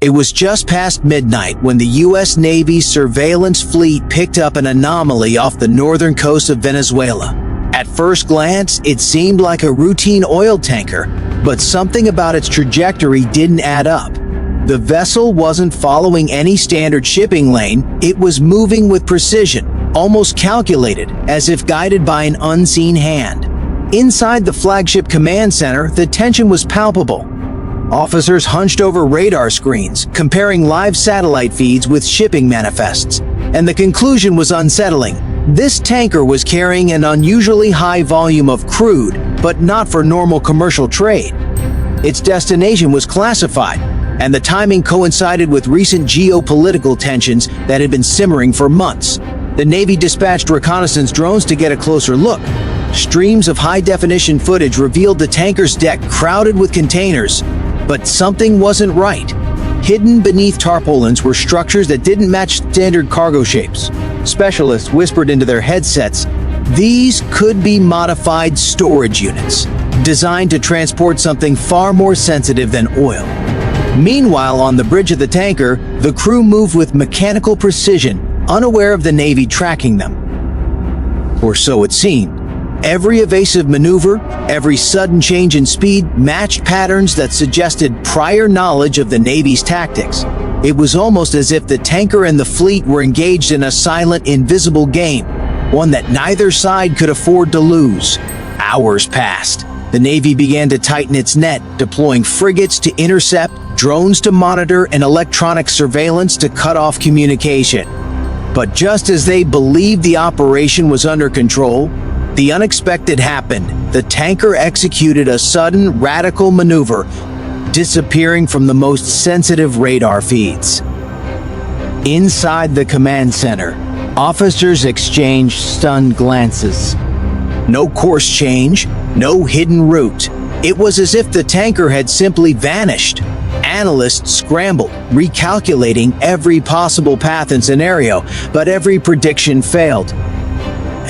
It was just past midnight when the U.S. Navy's surveillance fleet picked up an anomaly off the northern coast of Venezuela. At first glance, it seemed like a routine oil tanker, but something about its trajectory didn't add up. The vessel wasn't following any standard shipping lane. It was moving with precision, almost calculated, as if guided by an unseen hand. Inside the flagship command center, the tension was palpable. Officers hunched over radar screens, comparing live satellite feeds with shipping manifests, and the conclusion was unsettling. This tanker was carrying an unusually high volume of crude, but not for normal commercial trade. Its destination was classified, and the timing coincided with recent geopolitical tensions that had been simmering for months. The Navy dispatched reconnaissance drones to get a closer look. Streams of high-definition footage revealed the tanker's deck crowded with containers, but something wasn't right. Hidden beneath tarpaulins were structures that didn't match standard cargo shapes. Specialists whispered into their headsets, these could be modified storage units, designed to transport something far more sensitive than oil. Meanwhile, on the bridge of the tanker, the crew moved with mechanical precision, unaware of the Navy tracking them. Or so it seemed. Every evasive maneuver, every sudden change in speed matched patterns that suggested prior knowledge of the Navy's tactics. It was almost as if the tanker and the fleet were engaged in a silent, invisible game, one that neither side could afford to lose. Hours passed. The Navy began to tighten its net, deploying frigates to intercept, drones to monitor, and electronic surveillance to cut off communication. But just as they believed the operation was under control, the unexpected happened. The tanker executed a sudden, radical maneuver, disappearing from the most sensitive radar feeds. Inside the command center, officers exchanged stunned glances. No course change, no hidden route. It was as if the tanker had simply vanished. Analysts scrambled, recalculating every possible path and scenario, but every prediction failed.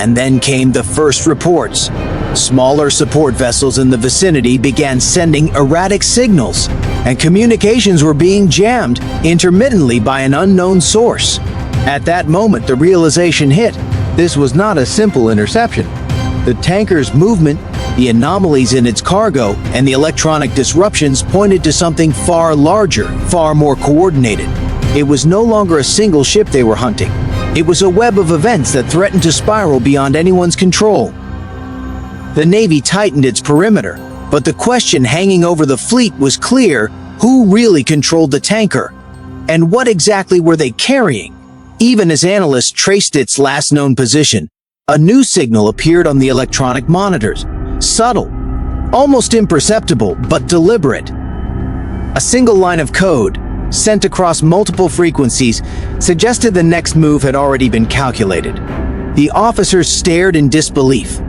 And then came the first reports. Smaller support vessels in the vicinity began sending erratic signals, and communications were being jammed intermittently by an unknown source. At that moment, the realization hit. This was not a simple interception. The tanker's movement, the anomalies in its cargo, and the electronic disruptions pointed to something far larger, far more coordinated. It was no longer a single ship they were hunting. It was a web of events that threatened to spiral beyond anyone's control. The Navy tightened its perimeter, but the question hanging over the fleet was clear: who really controlled the tanker? And what exactly were they carrying? Even as analysts traced its last known position, a new signal appeared on the electronic monitors. Subtle, almost imperceptible, but deliberate. A single line of code, sent across multiple frequencies, suggested the next move had already been calculated. The officers stared in disbelief.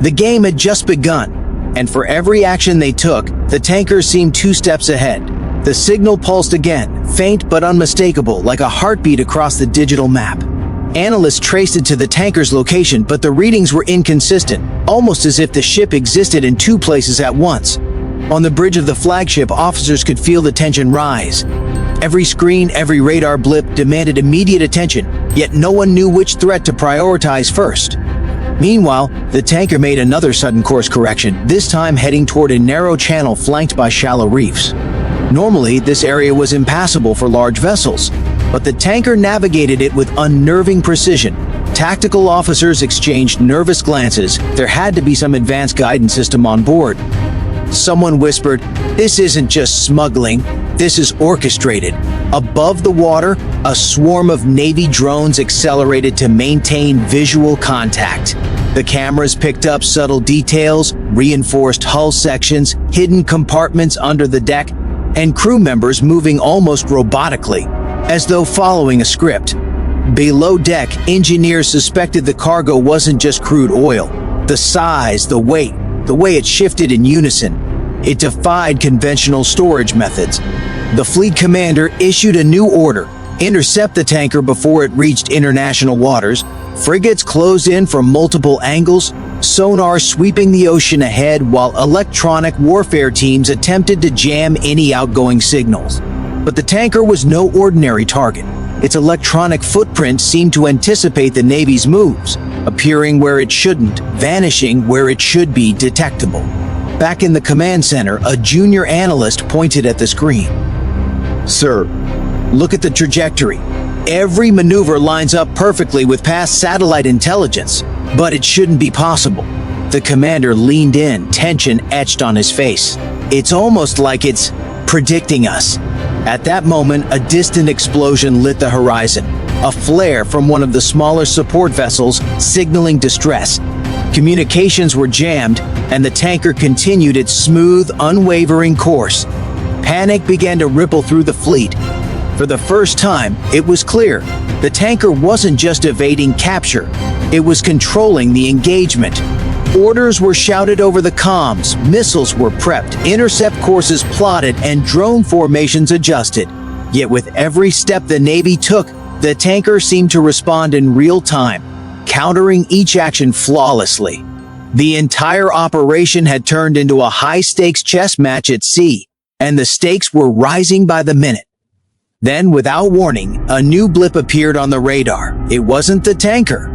The game had just begun, and for every action they took, the tanker seemed 2 steps ahead. The signal pulsed again, faint but unmistakable, like a heartbeat across the digital map. Analysts traced it to the tanker's location, but the readings were inconsistent, almost as if the ship existed in 2 places at once. On the bridge of the flagship, officers could feel the tension rise. Every screen, every radar blip demanded immediate attention, yet no one knew which threat to prioritize first. Meanwhile, the tanker made another sudden course correction, this time heading toward a narrow channel flanked by shallow reefs. Normally, this area was impassable for large vessels, but the tanker navigated it with unnerving precision. Tactical officers exchanged nervous glances. There had to be some advanced guidance system on board. Someone whispered, "This isn't just smuggling, this is orchestrated." Above the water, a swarm of Navy drones accelerated to maintain visual contact. The cameras picked up subtle details, reinforced hull sections, hidden compartments under the deck, and crew members moving almost robotically, as though following a script. Below deck, engineers suspected the cargo wasn't just crude oil. The size, the weight, the way it shifted in unison. It defied conventional storage methods. The fleet commander issued a new order: intercept the tanker before it reached international waters. Frigates closed in from multiple angles, sonar sweeping the ocean ahead, while electronic warfare teams attempted to jam any outgoing signals. But the tanker was no ordinary target. Its electronic footprint seemed to anticipate the Navy's moves, appearing where it shouldn't, vanishing where it should be detectable. Back in the command center, a junior analyst pointed at the screen. "Sir, look at the trajectory. Every maneuver lines up perfectly with past satellite intelligence, but it shouldn't be possible." The commander leaned in, tension etched on his face. "It's almost like it's predicting us." At that moment, a distant explosion lit the horizon, a flare from one of the smaller support vessels signaling distress. Communications were jammed, and the tanker continued its smooth, unwavering course. Panic began to ripple through the fleet. For the first time, it was clear the tanker wasn't just evading capture, it was controlling the engagement. Orders were shouted over the comms, missiles were prepped, intercept courses plotted, and drone formations adjusted. Yet with every step the Navy took, the tanker seemed to respond in real time, countering each action flawlessly. The entire operation had turned into a high-stakes chess match at sea, and the stakes were rising by the minute. Then, without warning, a new blip appeared on the radar. It wasn't the tanker.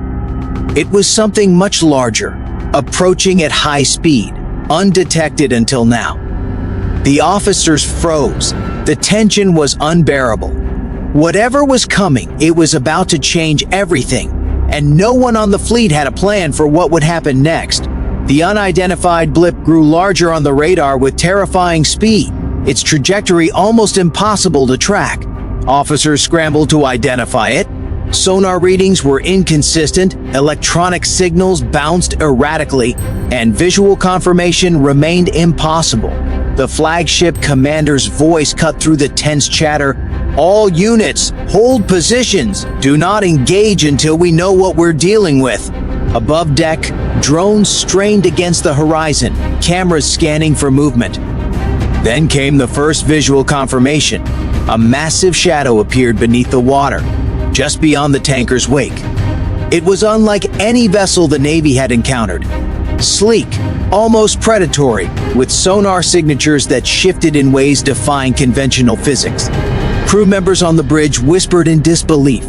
It was something much larger, approaching at high speed, undetected until now. The officers froze. The tension was unbearable. Whatever was coming, it was about to change everything, and no one on the fleet had a plan for what would happen next. The unidentified blip grew larger on the radar with terrifying speed, its trajectory almost impossible to track. Officers scrambled to identify it. Sonar readings were inconsistent, electronic signals bounced erratically, and visual confirmation remained impossible. The flagship commander's voice cut through the tense chatter. "All units, hold positions. Do not engage until we know what we're dealing with." Above deck, drones strained against the horizon, cameras scanning for movement. Then came the first visual confirmation. A massive shadow appeared beneath the water, just beyond the tanker's wake. It was unlike any vessel the Navy had encountered. Sleek, almost predatory, with sonar signatures that shifted in ways defying conventional physics. Crew members on the bridge whispered in disbelief.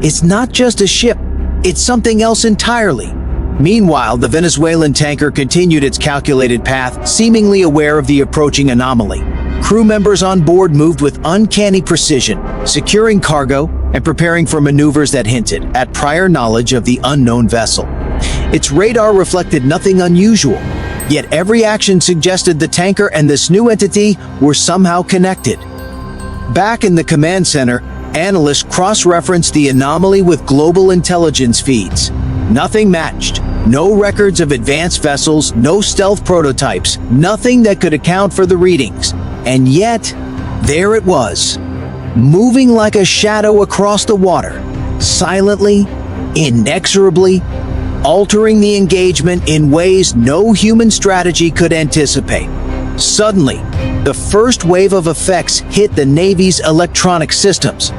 "It's not just a ship, it's something else entirely." Meanwhile, the Venezuelan tanker continued its calculated path, seemingly aware of the approaching anomaly. Crew members on board moved with uncanny precision, securing cargo and preparing for maneuvers that hinted at prior knowledge of the unknown vessel. Its radar reflected nothing unusual, yet every action suggested the tanker and this new entity were somehow connected. Back in the command center, analysts cross-referenced the anomaly with global intelligence feeds. Nothing matched. No records of advanced vessels, no stealth prototypes, nothing that could account for the readings. And yet, there it was, moving like a shadow across the water, silently, inexorably, altering the engagement in ways no human strategy could anticipate. Suddenly, the first wave of effects hit the Navy's electronic systems.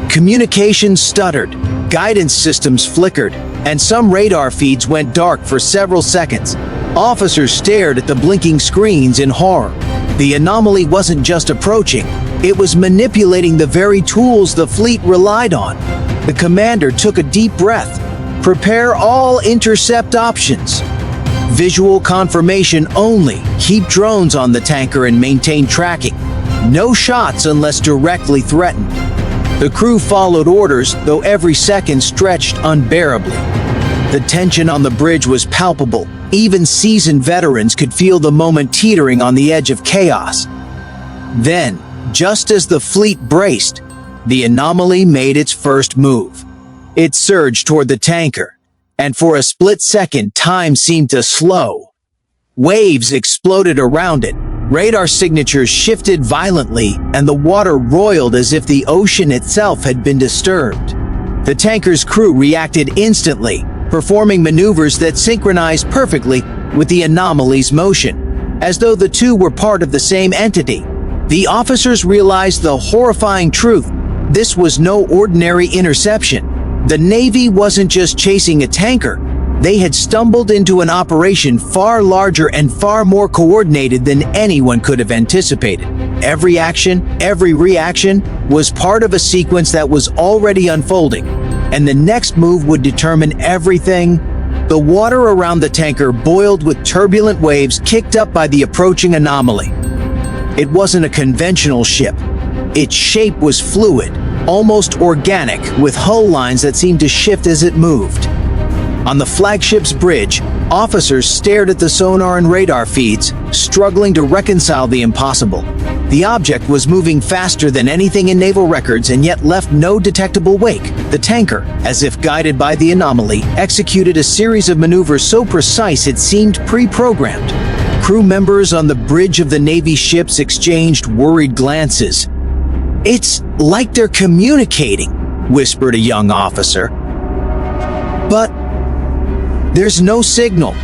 Communications stuttered, guidance systems flickered, and some radar feeds went dark for several seconds. Officers stared at the blinking screens in horror. The anomaly wasn't just approaching, it was manipulating the very tools the fleet relied on. The commander took a deep breath. "Prepare all intercept options. Visual confirmation only. Keep drones on the tanker and maintain tracking. No shots unless directly threatened." The crew followed orders, though every second stretched unbearably. The tension on the bridge was palpable. Even seasoned veterans could feel the moment teetering on the edge of chaos. Then, just as the fleet braced, the anomaly made its first move. It surged toward the tanker, and for a split second, time seemed to slow. Waves exploded around it. Radar signatures shifted violently, and the water roiled as if the ocean itself had been disturbed. The tanker's crew reacted instantly, performing maneuvers that synchronized perfectly with the anomaly's motion, as though the two were part of the same entity. The officers realized the horrifying truth. This was no ordinary interception. The Navy wasn't just chasing a tanker, They had stumbled into an operation far larger and far more coordinated than anyone could have anticipated. Every action, every reaction was part of a sequence that was already unfolding, and the next move would determine everything. The water around the tanker boiled with turbulent waves kicked up by the approaching anomaly. It wasn't a conventional ship. Its shape was fluid, almost organic, with hull lines that seemed to shift as it moved. On the flagship's bridge, officers stared at the sonar and radar feeds, struggling to reconcile the impossible. The object was moving faster than anything in naval records and yet left no detectable wake. The tanker, as if guided by the anomaly, executed a series of maneuvers so precise it seemed pre-programmed. Crew members on the bridge of the Navy ships exchanged worried glances. "It's like they're communicating," whispered a young officer. But there's no signal.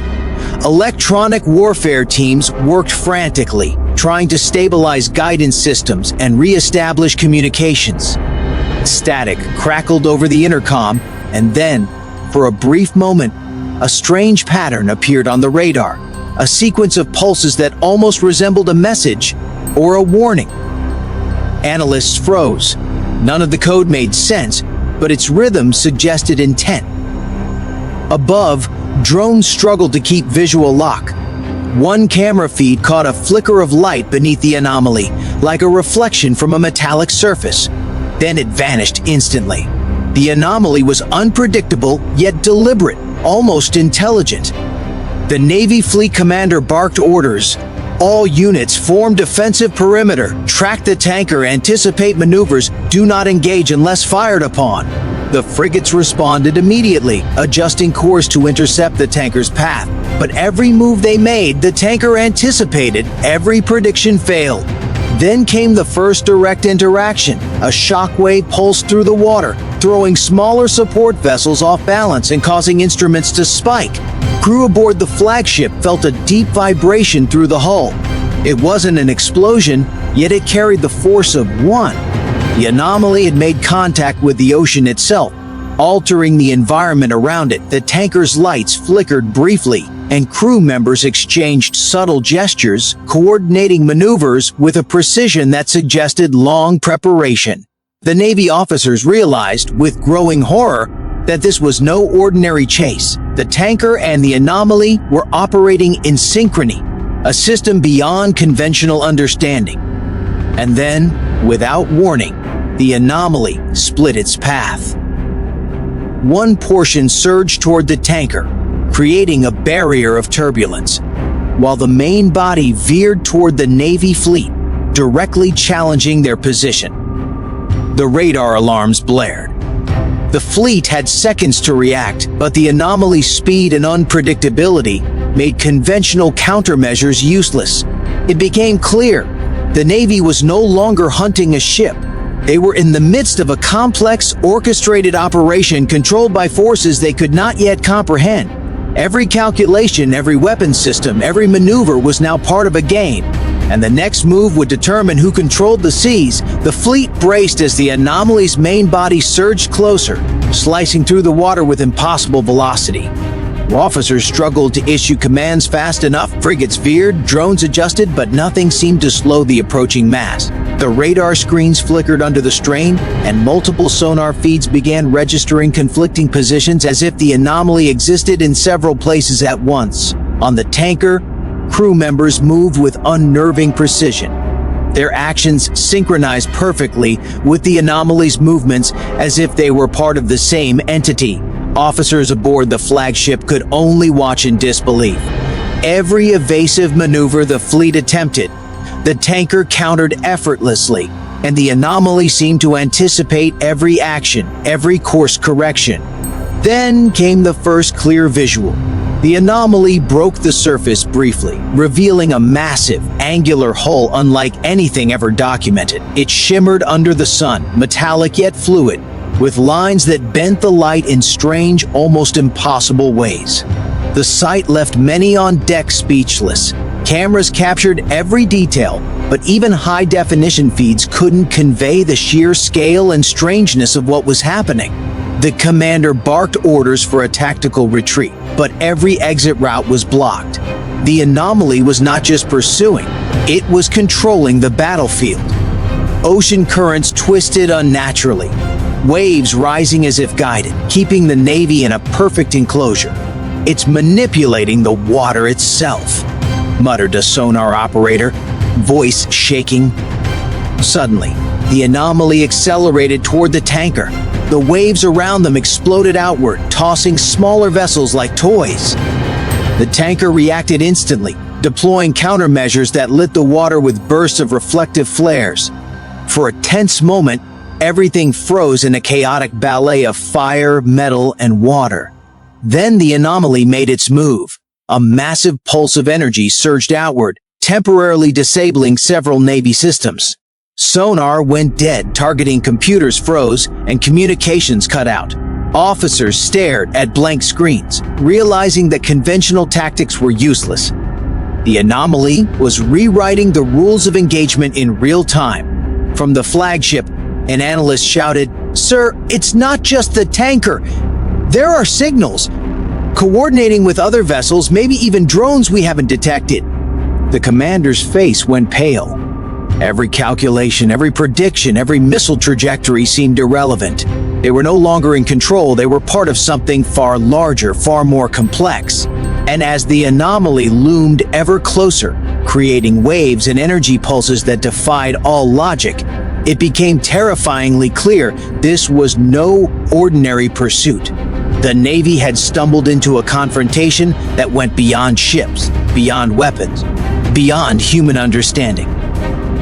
Electronic warfare teams worked frantically, trying to stabilize guidance systems and re-establish communications. Static crackled over the intercom, and then, for a brief moment, a strange pattern appeared on the radar, a sequence of pulses that almost resembled a message or a warning. Analysts froze. None of the code made sense, but its rhythm suggested intent. Above, drones struggled to keep visual lock. One camera feed caught a flicker of light beneath the anomaly, like a reflection from a metallic surface. Then it vanished instantly. The anomaly was unpredictable, yet deliberate, almost intelligent. The Navy Fleet Commander barked orders. "All units form defensive perimeter. Track the tanker, anticipate maneuvers, do not engage unless fired upon." The frigates responded immediately, adjusting course to intercept the tanker's path. But every move they made, the tanker anticipated. Every prediction failed. Then came the first direct interaction. A shockwave pulsed through the water, throwing smaller support vessels off balance and causing instruments to spike. Crew aboard the flagship felt a deep vibration through the hull. It wasn't an explosion, yet it carried the force of one. The anomaly had made contact with the ocean itself, altering the environment around it. The tanker's lights flickered briefly, and crew members exchanged subtle gestures, coordinating maneuvers with a precision that suggested long preparation. The Navy officers realized, with growing horror, that this was no ordinary chase. The tanker and the anomaly were operating in synchrony, a system beyond conventional understanding. And then, without warning, the anomaly split its path. One portion surged toward the tanker, creating a barrier of turbulence, while the main body veered toward the Navy fleet, directly challenging their position. The radar alarms blared. The fleet had seconds to react, but the anomaly's speed and unpredictability made conventional countermeasures useless. It became clear the Navy was no longer hunting a ship. They were in the midst of a complex, orchestrated operation controlled by forces they could not yet comprehend. Every calculation, every weapon system, every maneuver was now part of a game, and the next move would determine who controlled the seas. The fleet braced as the anomaly's main body surged closer, slicing through the water with impossible velocity. Officers struggled to issue commands fast enough. Frigates veered, drones adjusted, but nothing seemed to slow the approaching mass. The radar screens flickered under the strain, and multiple sonar feeds began registering conflicting positions as if the anomaly existed in several places at once. On the tanker, crew members moved with unnerving precision. Their actions synchronized perfectly with the anomaly's movements as if they were part of the same entity. Officers aboard the flagship could only watch in disbelief. Every evasive maneuver the fleet attempted, the tanker countered effortlessly, and the anomaly seemed to anticipate every action, every course correction. Then came the first clear visual. The anomaly broke the surface briefly, revealing a massive, angular hull unlike anything ever documented. It shimmered under the sun, metallic yet fluid, with lines that bent the light in strange, almost impossible ways. The sight left many on deck speechless. Cameras captured every detail, but even high-definition feeds couldn't convey the sheer scale and strangeness of what was happening. The commander barked orders for a tactical retreat. but every exit route was blocked. The anomaly was not just pursuing, it was controlling the battlefield. Ocean currents twisted unnaturally, waves rising as if guided, keeping the Navy in a perfect enclosure. "It's manipulating the water itself," muttered a sonar operator, voice shaking. Suddenly, the anomaly accelerated toward the tanker. The waves around them exploded outward, tossing smaller vessels like toys. The tanker reacted instantly, deploying countermeasures that lit the water with bursts of reflective flares. For a tense moment, everything froze in a chaotic ballet of fire, metal, and water. Then the anomaly made its move. A massive pulse of energy surged outward, temporarily disabling several Navy systems. Sonar went dead, targeting computers froze, and communications cut out. Officers stared at blank screens, realizing that conventional tactics were useless. The anomaly was rewriting the rules of engagement in real time. From the flagship, an analyst shouted, "Sir, it's not just the tanker. There are signals, coordinating with other vessels, maybe even drones we haven't detected." The commander's face went pale. Every calculation, every prediction, every missile trajectory seemed irrelevant. They were no longer in control, they were part of something far larger, far more complex. And as the anomaly loomed ever closer, creating waves and energy pulses that defied all logic, it became terrifyingly clear this was no ordinary pursuit. The Navy had stumbled into a confrontation that went beyond ships, beyond weapons, beyond human understanding.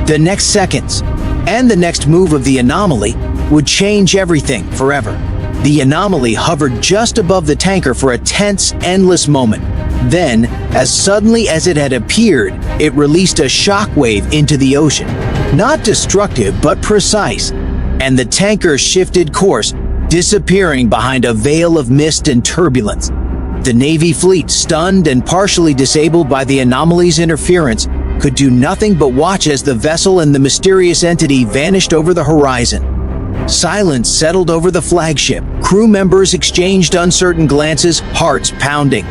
The next seconds, and the next move of the anomaly, would change everything forever. The anomaly hovered just above the tanker for a tense, endless moment. Then, as suddenly as it had appeared, it released a shockwave into the ocean. Not destructive, but precise. And the tanker shifted course, disappearing behind a veil of mist and turbulence. The Navy fleet, stunned and partially disabled by the anomaly's interference, could do nothing but watch as the vessel and the mysterious entity vanished over the horizon. Silence settled over the flagship. Crew members exchanged uncertain glances, hearts pounding.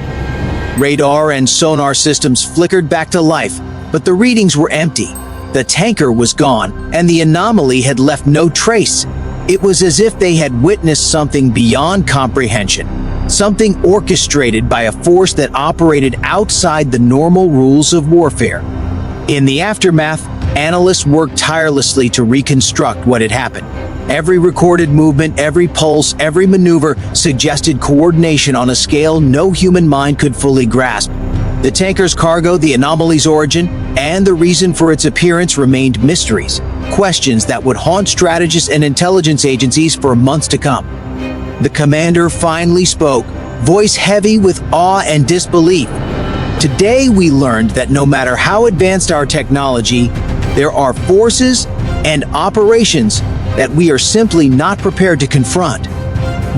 Radar and sonar systems flickered back to life, but the readings were empty. The tanker was gone, and the anomaly had left no trace. It was as if they had witnessed something beyond comprehension, something orchestrated by a force that operated outside the normal rules of warfare. In the aftermath, analysts worked tirelessly to reconstruct what had happened. Every recorded movement, every pulse, every maneuver suggested coordination on a scale no human mind could fully grasp. The tanker's cargo, the anomaly's origin, and the reason for its appearance remained mysteries, questions that would haunt strategists and intelligence agencies for months to come. The commander finally spoke, voice heavy with awe and disbelief. Today we learned that no matter how advanced our technology, there are forces and operations that we are simply not prepared to confront.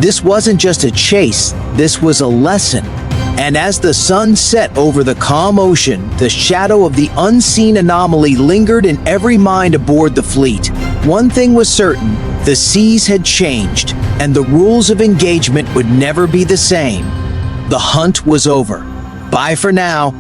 This wasn't just a chase, this was a lesson. And as the sun set over the calm ocean, the shadow of the unseen anomaly lingered in every mind aboard the fleet. One thing was certain, the seas had changed, and the rules of engagement would never be the same. The hunt was over. Bye for now.